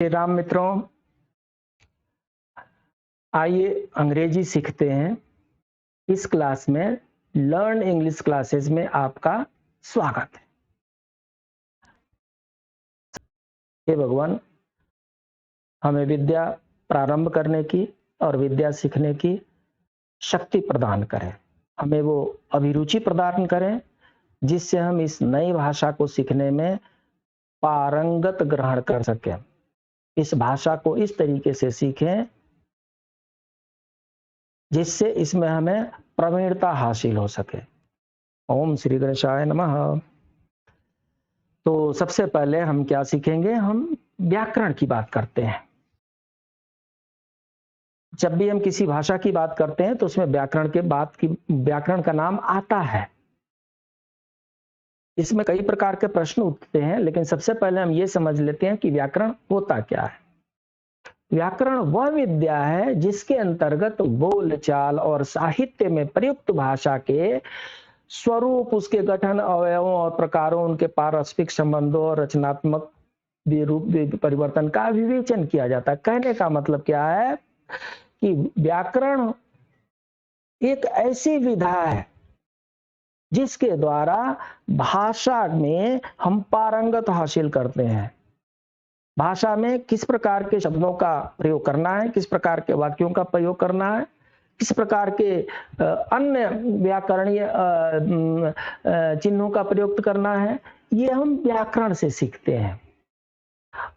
श्री राम मित्रों, आइए अंग्रेजी सीखते हैं। इस क्लास में लर्न इंग्लिश क्लासेस में आपका स्वागत है। हे भगवान, हमें विद्या प्रारंभ करने की और विद्या सीखने की शक्ति प्रदान करें। हमें वो अभिरुचि प्रदान करें जिससे हम इस नई भाषा को सीखने में पारंगत ग्रहण कर सकें। इस भाषा को इस तरीके से सीखें जिससे इसमें हमें प्रवीणता हासिल हो सके। ओम श्री गणेशाय नमः। तो सबसे पहले हम क्या सीखेंगे? हम व्याकरण की बात करते हैं। जब भी हम किसी भाषा की बात करते हैं तो उसमें व्याकरण का नाम आता है। इसमें कई प्रकार के प्रश्न उठते हैं, लेकिन सबसे पहले हम ये समझ लेते हैं कि व्याकरण होता क्या है। व्याकरण वह विद्या है जिसके अंतर्गत बोलचाल और साहित्य में प्रयुक्त भाषा के स्वरूप, उसके गठन, अवयवों और प्रकारों, उनके पारस्परिक संबंधों और रचनात्मक रूप परिवर्तन का विवेचन किया जाता है। कहने का मतलब क्या है कि व्याकरण एक ऐसी विधा है जिसके द्वारा भाषा में हम पारंगत हासिल करते हैं। भाषा में किस प्रकार के शब्दों का प्रयोग करना है, किस प्रकार के वाक्यों का प्रयोग करना है, किस प्रकार के अन्य व्याकरणीय चिन्हों का प्रयोग करना है, ये हम व्याकरण से सीखते हैं।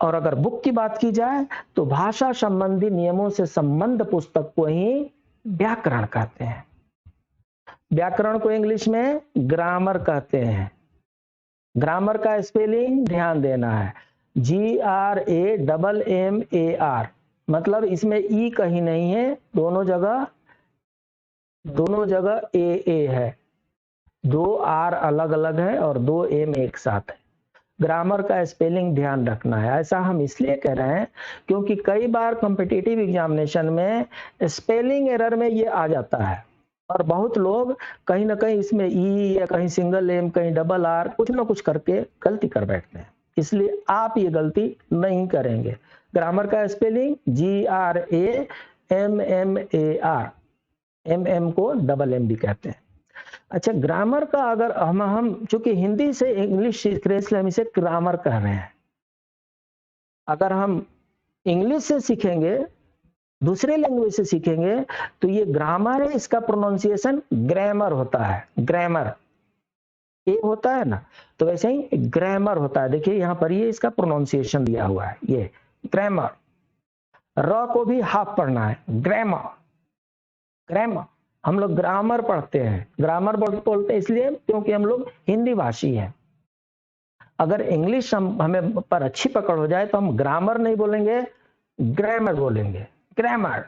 और अगर बुक की बात की जाए तो भाषा संबंधी नियमों से संबंध पुस्तक को ही व्याकरण कहते हैं। व्याकरण को इंग्लिश में ग्रामर कहते हैं। ग्रामर का स्पेलिंग ध्यान देना है, GRAMMAR। मतलब इसमें ई कहीं नहीं है, दोनों जगह ए है। 2 R अलग अलग है और 2 M एक साथ है। ग्रामर का स्पेलिंग ध्यान रखना है। ऐसा हम इसलिए कह रहे हैं क्योंकि कई बार कॉम्पिटिटिव एग्जामिनेशन में स्पेलिंग एरर में ये आ जाता है और बहुत लोग कहीं ना कहीं इसमें ई या कहीं सिंगल एम, कहीं डबल आर, कुछ ना कुछ करके गलती कर बैठते हैं। इसलिए आप ये गलती नहीं करेंगे। ग्रामर का स्पेलिंग GRAMMAR, MM को डबल M भी कहते हैं। अच्छा, ग्रामर का अगर हम चूंकि हिंदी से इंग्लिश सीख रहे हैं इसलिए हम इसे ग्रामर कह रहे हैं। अगर हम इंग्लिश से सीखेंगे, दूसरे लैंग्वेज से सीखेंगे तो ये ग्रामर है, इसका प्रोनाउंसिएशन ग्रामर होता है। ग्रामर ये होता है ना, तो वैसे ही ग्रामर होता है। देखिए यहाँ पर ये इसका प्रोनाउंसिएशन दिया हुआ है, ये ग्रामर। र को भी हाफ पढ़ना है, ग्रामर। ग्रामर हम लोग ग्रामर पढ़ते हैं, ग्रामर बोलते हैं इसलिए क्योंकि हम लोग हिंदी भाषी हैं। अगर इंग्लिश हमें पर अच्छी पकड़ हो जाए तो हम ग्रामर नहीं बोलेंगे, ग्रामर बोलेंगे, ग्रामर।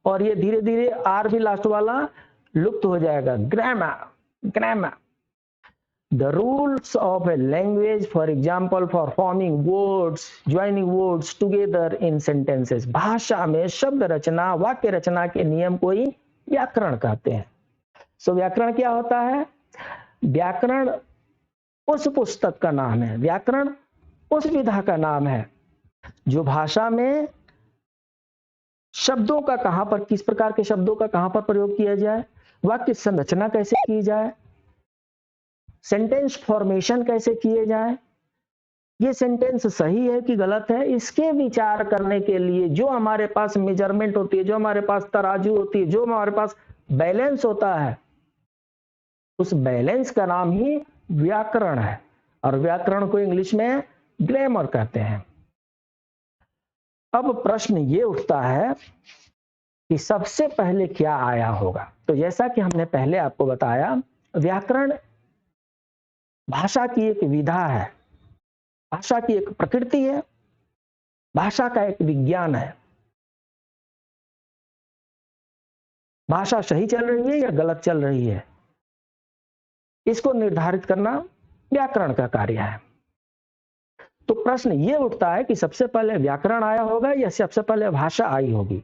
और ये धीरे धीरे आर भी लास्ट वाला लुप्त हो जाएगा, grammar, grammar. The rules of a language, for example, for forming words, joining words together in sentences। भाषा में शब्द रचना, वाक्य रचना के नियम को ही व्याकरण कहते हैं। सो व्याकरण क्या होता है? व्याकरण उस पुस्तक का नाम है, व्याकरण उस विधा का नाम है जो भाषा में शब्दों का कहां पर, किस प्रकार के शब्दों का कहां पर प्रयोग किया जाए, वाक्य संरचना कैसे की जाए, सेंटेंस फॉर्मेशन कैसे किए जाए, ये सेंटेंस सही है कि गलत है, इसके विचार करने के लिए जो हमारे पास मेजरमेंट होती है, जो हमारे पास तराजू होती है, जो हमारे पास बैलेंस होता है, उस बैलेंस का नाम ही व्याकरण है। और व्याकरण को इंग्लिश में ग्रामर कहते हैं। अब प्रश्न ये उठता है कि सबसे पहले क्या आया होगा? तो जैसा कि हमने पहले आपको बताया, व्याकरण भाषा की एक विधा है, भाषा की एक प्रकृति है, भाषा का एक विज्ञान है। भाषा सही चल रही है या गलत चल रही है, इसको निर्धारित करना व्याकरण का कार्य है। तो प्रश्न ये उठता है कि सबसे पहले व्याकरण आया होगा या सबसे पहले भाषा आई होगी?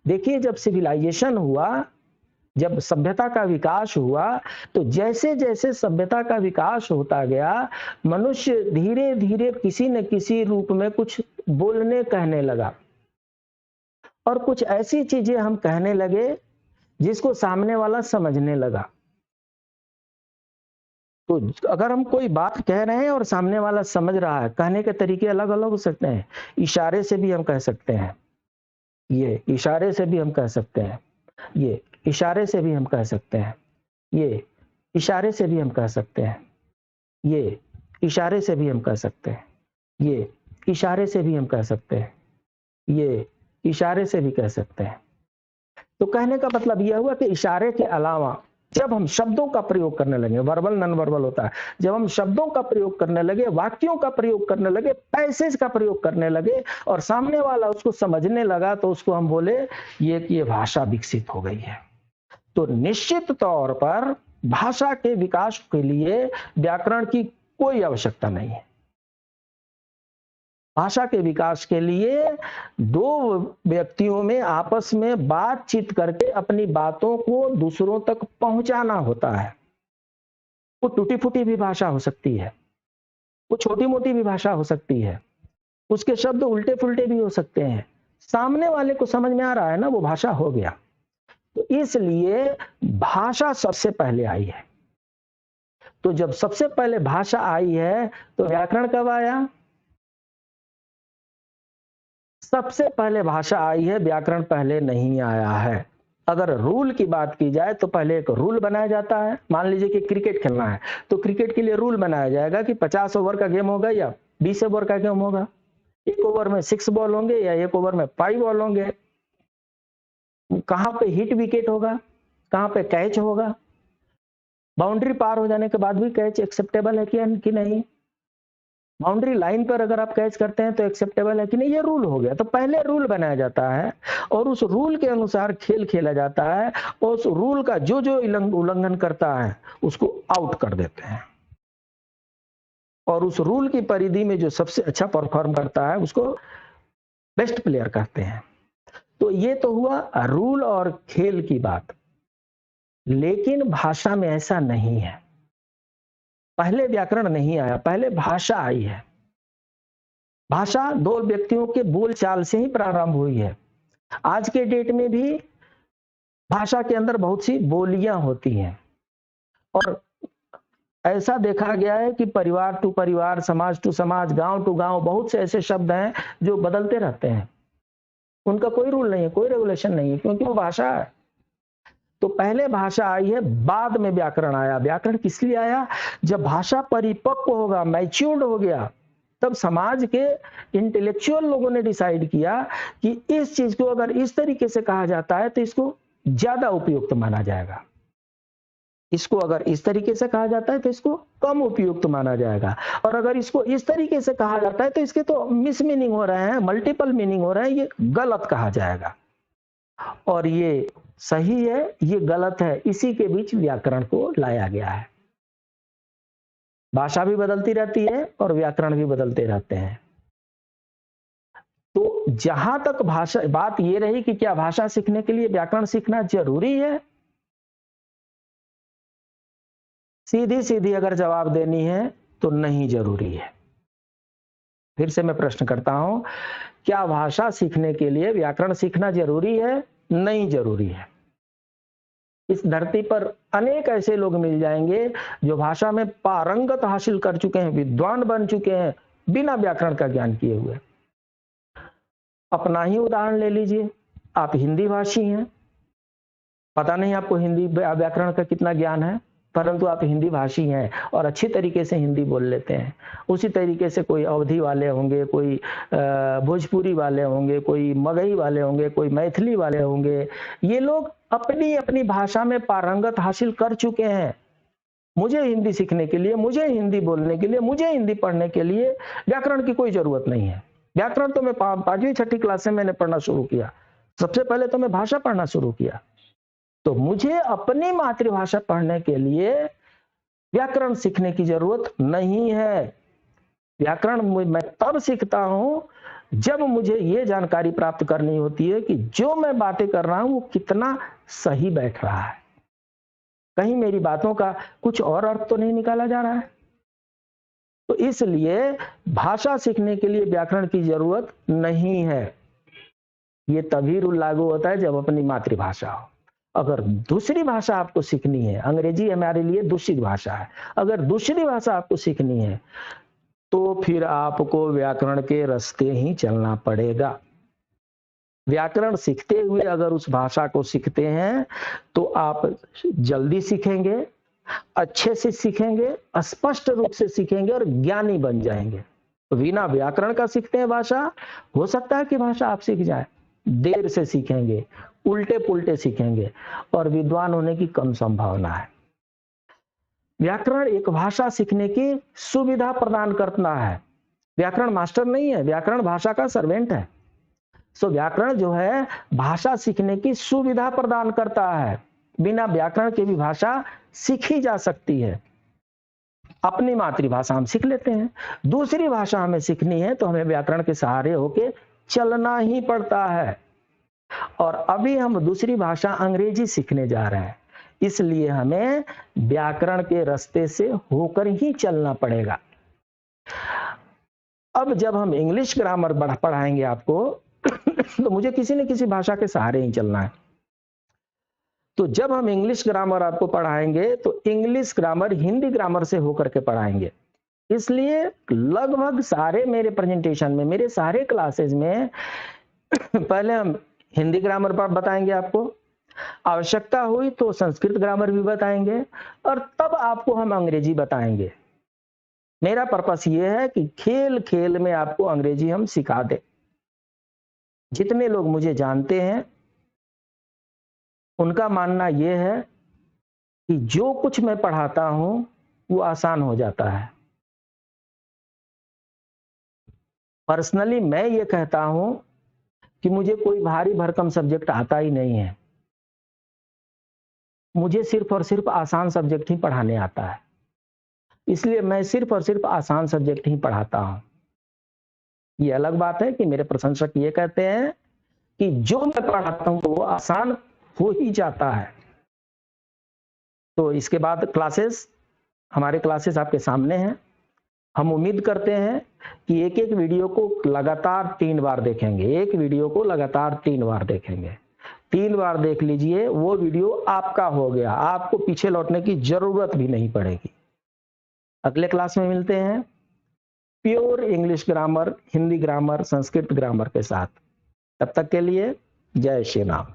देखिए, जब सिविलाइजेशन हुआ जब सभ्यता का विकास हुआ तो जैसे जैसे सभ्यता का विकास होता गया, मनुष्य धीरे धीरे किसी न किसी रूप में कुछ बोलने कहने लगा, और कुछ ऐसी चीजें हम कहने लगे जिसको सामने वाला समझने लगा। तो अगर हम कोई बात कह रहे हैं और सामने वाला समझ रहा है, कहने के तरीके अलग अलग हो सकते हैं। इशारे से भी हम कह सकते हैं, ये इशारे से भी हम कह सकते हैं, ये इशारे से भी हम कह सकते हैं, ये इशारे से भी हम कह सकते हैं, ये इशारे से भी हम कह सकते हैं, ये इशारे से भी हम कह सकते हैं, ये इशारे से भी कह सकते हैं। तो कहने का मतलब यह हुआ कि इशारे के अलावा जब हम शब्दों का प्रयोग करने लगे, वर्बल नॉन वर्बल होता है, जब हम शब्दों का प्रयोग करने लगे, वाक्यों का प्रयोग करने लगे, पैसेज का प्रयोग करने लगे और सामने वाला उसको समझने लगा, तो उसको हम बोले ये भाषा विकसित हो गई है। तो निश्चित तौर पर भाषा के विकास के लिए व्याकरण की कोई आवश्यकता नहीं है। भाषा के विकास के लिए दो व्यक्तियों में आपस में बातचीत करके अपनी बातों को दूसरों तक पहुंचाना होता है। वो टूटी फूटी भी भाषा हो सकती है, वो छोटी मोटी भी भाषा हो सकती है, उसके शब्द उल्टे फुल्टे भी हो सकते हैं, सामने वाले को समझ में आ रहा है ना, वो भाषा हो गया। तो इसलिए भाषा सबसे पहले आई है। तो जब सबसे पहले भाषा आई है तो व्याकरण कब आया? सबसे पहले भाषा आई है, व्याकरण पहले नहीं आया है। अगर रूल की बात की जाए तो पहले एक रूल बनाया जाता है। मान लीजिए कि क्रिकेट खेलना है तो क्रिकेट के लिए रूल बनाया जाएगा कि 50 ओवर का गेम होगा या 20 ओवर का गेम होगा, एक ओवर में 6 बॉल होंगे या एक ओवर में 5 बॉल होंगे, कहां पे हिट विकेट होगा, कहां पे कैच होगा, बाउंड्री पार हो जाने के बाद भी कैच एक्सेप्टेबल है कि नहीं, बाउंड्री लाइन पर अगर आप कैच करते हैं तो एक्सेप्टेबल है कि नहीं, ये रूल हो गया। तो पहले रूल बनाया जाता है और उस रूल के अनुसार खेल खेला जाता है, और उस रूल का जो जो उल्लंघन करता है उसको आउट कर देते हैं, और उस रूल की परिधि में जो सबसे अच्छा परफॉर्म करता है उसको बेस्ट प्लेयर कहते हैं। तो ये तो हुआ रूल और खेल की बात। लेकिन भाषा में ऐसा नहीं है। पहले व्याकरण नहीं आया, पहले भाषा आई है। भाषा दो व्यक्तियों के बोलचाल से ही प्रारंभ हुई है। आज के डेट में भी भाषा के अंदर बहुत सी बोलियां होती हैं, और ऐसा देखा गया है कि परिवार टू परिवार, समाज टू समाज, गांव टू गांव बहुत से ऐसे शब्द हैं जो बदलते रहते हैं। उनका कोई रूल नहीं है, कोई रेगुलेशन नहीं है, क्योंकि वो भाषा है। तो पहले भाषा आई है, बाद में व्याकरण आया। व्याकरण किस लिए आया? जब भाषा परिपक्व होगा, मैच्योर्ड हो गया, तब समाज के इंटेलेक्चुअल लोगों ने डिसाइड किया कि इस चीज को अगर इस तरीके से कहा जाता है तो इसको ज्यादा उपयुक्त माना जाएगा, इसको अगर इस तरीके से कहा जाता है तो इसको कम उपयुक्त माना जाएगा, और अगर इसको इस तरीके से कहा जाता है तो इसके तो मिस मीनिंग हो रहे हैं, मल्टीपल मीनिंग हो रहे हैं, ये गलत कहा जाएगा। और ये सही है, ये गलत है, इसी के बीच व्याकरण को लाया गया है। भाषा भी बदलती रहती है और व्याकरण भी बदलते रहते हैं। तो जहां तक भाषा बात ये रही कि क्या भाषा सीखने के लिए व्याकरण सीखना जरूरी है, सीधी सीधी अगर जवाब देनी है तो नहीं जरूरी है। फिर से मैं प्रश्न करता हूं, क्या भाषा सीखने के लिए व्याकरण सीखना जरूरी है? नहीं जरूरी है। इस धरती पर अनेक ऐसे लोग मिल जाएंगे जो भाषा में पारंगत हासिल कर चुके हैं, विद्वान बन चुके हैं, बिना व्याकरण का ज्ञान किए हुए। अपना ही उदाहरण ले लीजिए, आप हिंदी भाषी हैं, पता नहीं आपको हिंदी व्याकरण का कितना ज्ञान है, परंतु आप हिंदी भाषी हैं और अच्छी तरीके से हिंदी बोल लेते हैं। उसी तरीके से कोई अवधी वाले होंगे, कोई भोजपुरी वाले होंगे, कोई मगही वाले होंगे, कोई मैथिली वाले होंगे। ये लोग अपनी अपनी भाषा में पारंगत हासिल कर चुके हैं। मुझे हिंदी सीखने के लिए, मुझे हिंदी बोलने के लिए, मुझे हिंदी पढ़ने के लिए व्याकरण की कोई जरूरत नहीं है। व्याकरण तो मैं 5वीं 6ठी क्लास से मैंने पढ़ना शुरू किया, सबसे पहले तो मैं भाषा पढ़ना शुरू किया। तो मुझे अपनी मातृभाषा पढ़ने के लिए व्याकरण सीखने की जरूरत नहीं है। व्याकरण मैं तब सीखता हूं जब मुझे ये जानकारी प्राप्त करनी होती है कि जो मैं बातें कर रहा हूं वो कितना सही बैठ रहा है। कहीं मेरी बातों का कुछ और अर्थ तो नहीं निकाला जा रहा है। तो इसलिए भाषा सीखने के लिए व्याकरण की जरूरत नहीं है। ये तभी रूल लागू होता है जब अपनी मातृभाषा हो। अगर दूसरी भाषा आपको सीखनी है, अंग्रेजी हमारे लिए दूषित भाषा है, अगर दूसरी भाषा आपको सीखनी है तो फिर आपको व्याकरण के रास्ते ही चलना पड़ेगा। व्याकरण सीखते हुए अगर उस भाषा को सीखते हैं तो आप जल्दी सीखेंगे, अच्छे से सीखेंगे, स्पष्ट रूप से सीखेंगे और ज्ञानी बन जाएंगे। बिना व्याकरण का सीखते हैं भाषा, हो सकता है कि भाषा आप सीख जाए, देर से सीखेंगे, उल्टे पुल्टे सीखेंगे और विद्वान होने की कम संभावना है। व्याकरण एक भाषा सीखने की सुविधा प्रदान करता है। व्याकरण मास्टर नहीं है, व्याकरण भाषा का सर्वेंट है। सो व्याकरण जो है भाषा सीखने की सुविधा प्रदान करता है। बिना व्याकरण के भी भाषा सीखी जा सकती है। अपनी मातृभाषा हम सीख लेते हैं, दूसरी भाषा हमें सीखनी है तो हमें व्याकरण के सहारे होके चलना ही पड़ता है। और अभी हम दूसरी भाषा अंग्रेजी सीखने जा रहे हैं, इसलिए हमें व्याकरण के रास्ते से होकर ही चलना पड़ेगा। अब जब हम इंग्लिश ग्रामर पढ़ाएंगे आपको तो मुझे किसी न किसी भाषा के सहारे ही चलना है। तो जब हम इंग्लिश ग्रामर आपको पढ़ाएंगे तो इंग्लिश ग्रामर हिंदी ग्रामर से होकर के पढ़ाएंगे। इसलिए लगभग सारे मेरे प्रेजेंटेशन में, मेरे सारे क्लासेस में पहले हम हिंदी ग्रामर पर बताएंगे आपको, आवश्यकता हुई तो संस्कृत ग्रामर भी बताएंगे और तब आपको हम अंग्रेजी बताएंगे। मेरा पर्पस ये है कि खेल खेल में आपको अंग्रेजी हम सिखा दें। जितने लोग मुझे जानते हैं उनका मानना यह है कि जो कुछ मैं पढ़ाता हूं वो आसान हो जाता है। पर्सनली मैं ये कहता हूं कि मुझे कोई भारी भरकम सब्जेक्ट आता ही नहीं है, मुझे सिर्फ और सिर्फ आसान सब्जेक्ट ही पढ़ाने आता है। इसलिए मैं सिर्फ और सिर्फ आसान सब्जेक्ट ही पढ़ाता हूं। ये अलग बात है कि मेरे प्रशंसक ये कहते हैं कि जो मैं पढ़ाता हूं वो आसान हो ही जाता है। तो इसके बाद हमारे क्लासेस आपके सामने हैं। हम उम्मीद करते हैं कि एक एक वीडियो को लगातार 3 बार देखेंगे, एक वीडियो को लगातार 3 बार देखेंगे। 3 बार देख लीजिए, वो वीडियो आपका हो गया, आपको पीछे लौटने की जरूरत भी नहीं पड़ेगी। अगले क्लास में मिलते हैं pure English grammar, Hindi grammar, Sanskrit grammar के साथ। तब तक के लिए जय श्री राम।